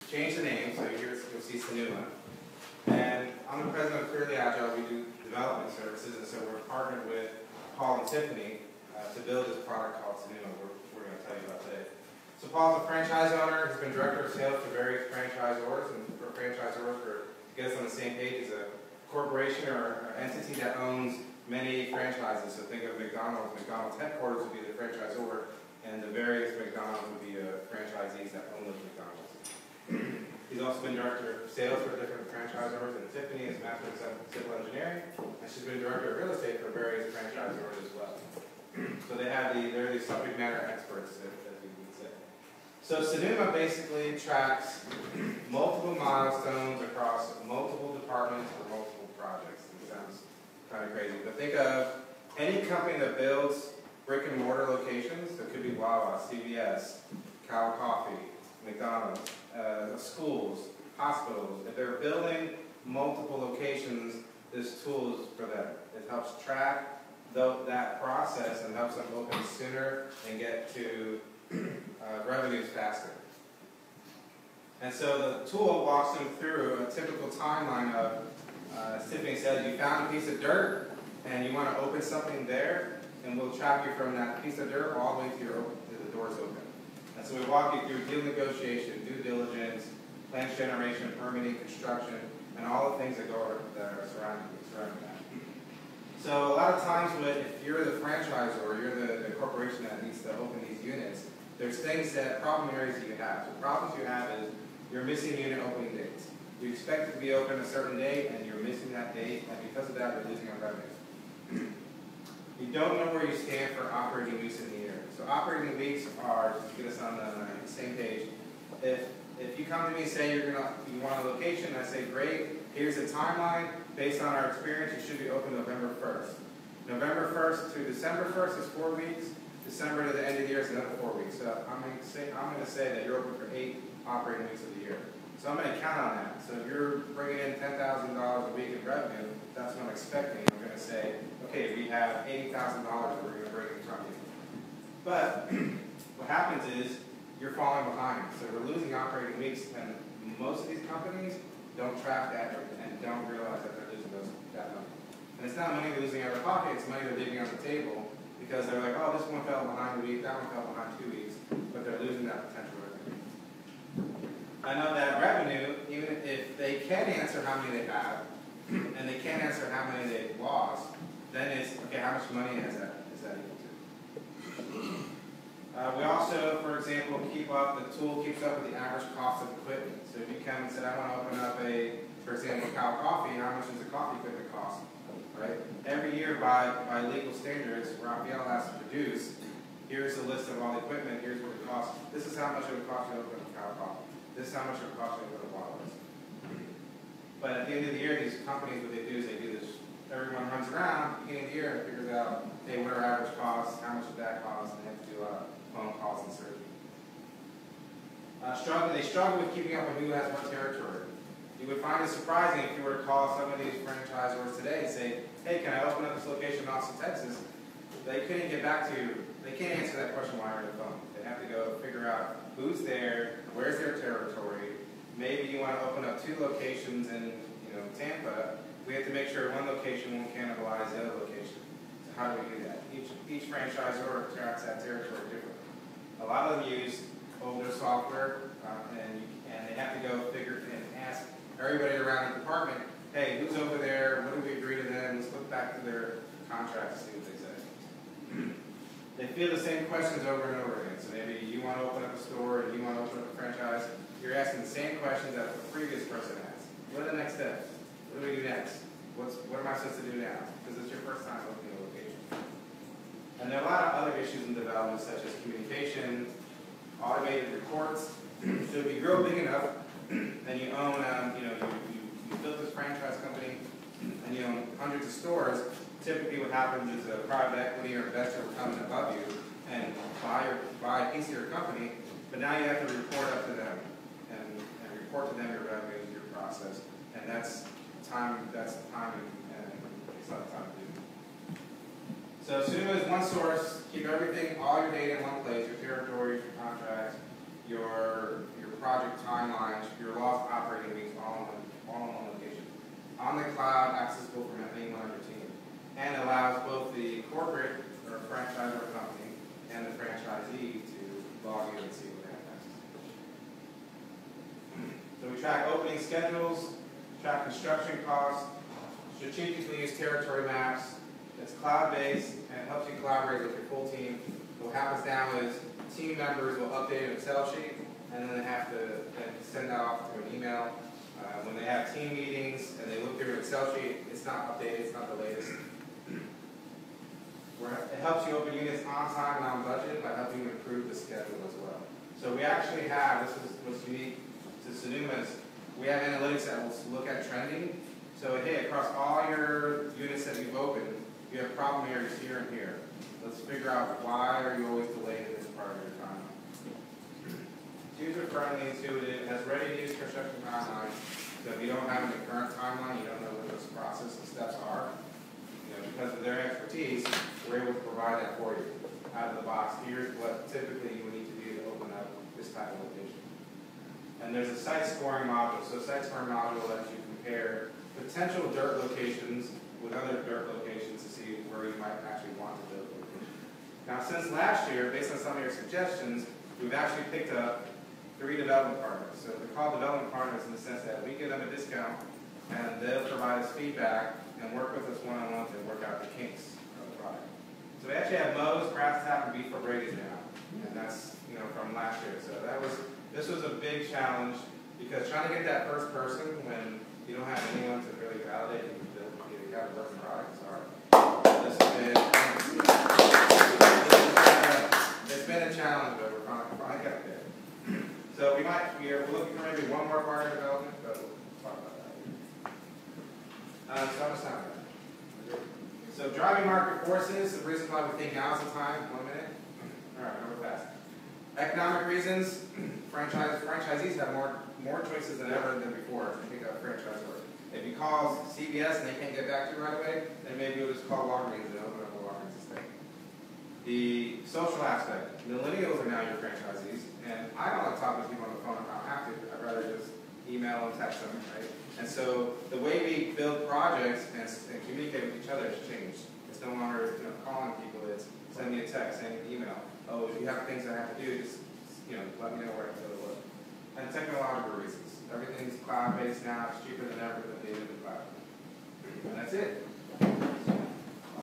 changed the name, so you'll see Sonoma. And I'm the president of Clearly Agile. We do development services, and so we're partnered with Paul and Tiffany to build this product called Sonoma we're going to tell you about today. So Paul's a franchise owner. He's been director of sales for various franchisors, and for franchisors, to get us on the same page, is a corporation or entity that owns many franchises. So think of McDonald's. McDonald's headquarters would be the franchisor, and the various McDonald's would be franchisees that own those McDonald's. He's also been director of sales for different franchisors, and Tiffany is master of civil engineering, and she's been director of real estate for various franchisors as well. So they're the subject matter experts, as we would say. So Sonoma basically tracks multiple milestones across multiple departments for multiple projects. It sounds kind of crazy, but think of any company that builds brick and mortar locations. So it could be Wawa, CVS, Cal Coffee, McDonald's, schools, hospitals. If they're building multiple locations, this tool is for them. It helps track that process and helps them open sooner and get to revenues faster. And so the tool walks them through a typical timeline of, as Tiffany said, you found a piece of dirt and you want to open something there, and we'll track you from that piece of dirt all the way to the doors open. And so we walk you through deal negotiation, due diligence, plans generation, permitting, construction, and all the things that are surrounding that. So a lot of times, if you're the franchisor or you're the corporation that needs to open these units, there's problem areas that you have. The problems you have is you're missing unit opening dates. You expect it to be open a certain date, and you're missing that date, and because of that, you're losing on revenues. You don't know where you stand for operating weeks in the year. So operating weeks are, to get us on the same page, if you come to me and say you want a location, I say, great, here's a timeline. Based on our experience, you should be open November 1st. November 1st to December 1st is 4 weeks. December to the end of the year is another 4 weeks. So I'm going to say that you're open for 8 operating weeks of the year. So I'm going to count on that. So if you're bringing in $10,000 a week in revenue, that's what I'm expecting. I'm going to say, okay, we have $80,000 that we're going to bring in from you. But what happens is you're falling behind. So we're losing operating weeks, and most of these companies don't track that and don't realize that they're losing that money. And it's not money they're losing out of their pocket, it's money they're leaving on the table because they're like, oh, this one fell behind a week, that one fell behind 2 weeks, but they're losing that potential revenue. I know that revenue, even if they can answer how many they have, and they can't answer how many they've lost, then it's, okay, how much money is that equal to? We also, for example, the tool keeps up with the average cost of equipment. So if you come and say, I want to open up for example, Cal Coffee, how much does the coffee equipment cost? Right? Every year by legal standards, Raphael has to produce, here's a list of all the equipment, here's what it costs. This is how much it would cost you to open up Cal Coffee. This is how much it would cost you to go to Wawa's. But at the end of the year, these companies, what they do is they do this, everyone runs around, beginning of the year, and figures out, hey, what are average costs, how much did that cost, and they have to do phone calls and searching. They struggle with keeping up with who has what territory. You would find it surprising if you were to call some of these franchisors today and say, hey, can I open up this location in Austin, Texas? They couldn't get back to you. They can't answer that question while you're on the phone. They have to go figure out who's there, where's their territory. Maybe you want to open up 2 locations in Tampa. We have to make sure one location won't cannibalize the other location. So how do we do that? Each franchisor tracks that territory differently. A lot of them use older software, and they have to go figure and ask everybody around the department, hey, who's over there? What do we agree to them? Let's look back to their contract to see what they say. They feel the same questions over and over again. So maybe you want to open up a store and you want to open up a franchise. You're asking the same questions that the previous person asked. What are the next steps? What do we do next? What am I supposed to do now? Because it's your first time opening a location. And there are a lot of other issues in development, such as communication, automated reports. So if you grow big enough and you own, you built this franchise company and you own hundreds of stores, typically what happens is a private equity or investor will come in above you and buy a piece of your company, but now you have to report up to them and report to them your revenues, your process, and that's time, and it's not the time to do. So Sonoma is one source. Keep everything, all your data in one place, your territories, your contracts, your project timelines, your on the cloud, accessible from anyone on your team, and allows both the corporate or franchisor company and the franchisee to log in and see what they have access to. So we track opening schedules, track construction costs, strategically use territory maps. It's cloud-based and it helps you collaborate with your full team. What happens now is team members will update an Excel sheet and then they have to send that off through an email. When they have team meetings and they look through an Excel sheet, it's not updated, it's not the latest. It helps you open units on time and on budget by helping you improve the schedule as well. So we actually have, this is what's unique to Sonoma, is we have analytics that will look at trending. So hey, across all your units that you've opened, you have problem areas here and here. Let's figure out why are you always delayed in this part of your timeline. It's user-friendly, intuitive, has ready-to-use construction timelines. So if you don't have any current timeline, you don't know what those process and steps are. Because of their expertise, we're able to provide that for you out of the box. Here's what typically you would need to do to open up this type of location. And there's a site scoring module. So site scoring module lets you compare potential dirt locations with other dirt locations to see where you might actually want to build a location. Now, since last year, based on some of your suggestions, we've actually picked up 3 development partners. So they're called development partners in the sense that we give them a discount and they'll provide us feedback and work with us one-on-one to work out the kinks of the product. So we actually have Moe's, Grass Tap, and Beef for Brady's now, and that's from last year. So this was a big challenge because trying to get that first person when you don't have anyone to really validate and build, you got a working product is hard. This has been it's been a challenge, but we're finally got there. So we're looking for maybe one more partner development, but we'll talk about that. So driving market forces, the reason why we think now is the time. 1 minute. All right, go fast. Economic reasons. Franchisees have more choices than ever than before to pick up franchisor. If you call CVS and they can't get back to you right away, then maybe you'll just call Walgreens and open up a Walgreens estate. The social aspect. Millennials are now your franchisees, and I don't want to talk to people on the phone if I don't have to. I'd rather just email and text them, right? And so the way we build projects and communicate with each other has changed. It's no longer calling people. It's send me a text, send me an email. Oh, if you have things I have to do, just let me know where I can go to look. And technological reasons. Everything's cloud-based now. It's cheaper than ever to be in the cloud. And that's it.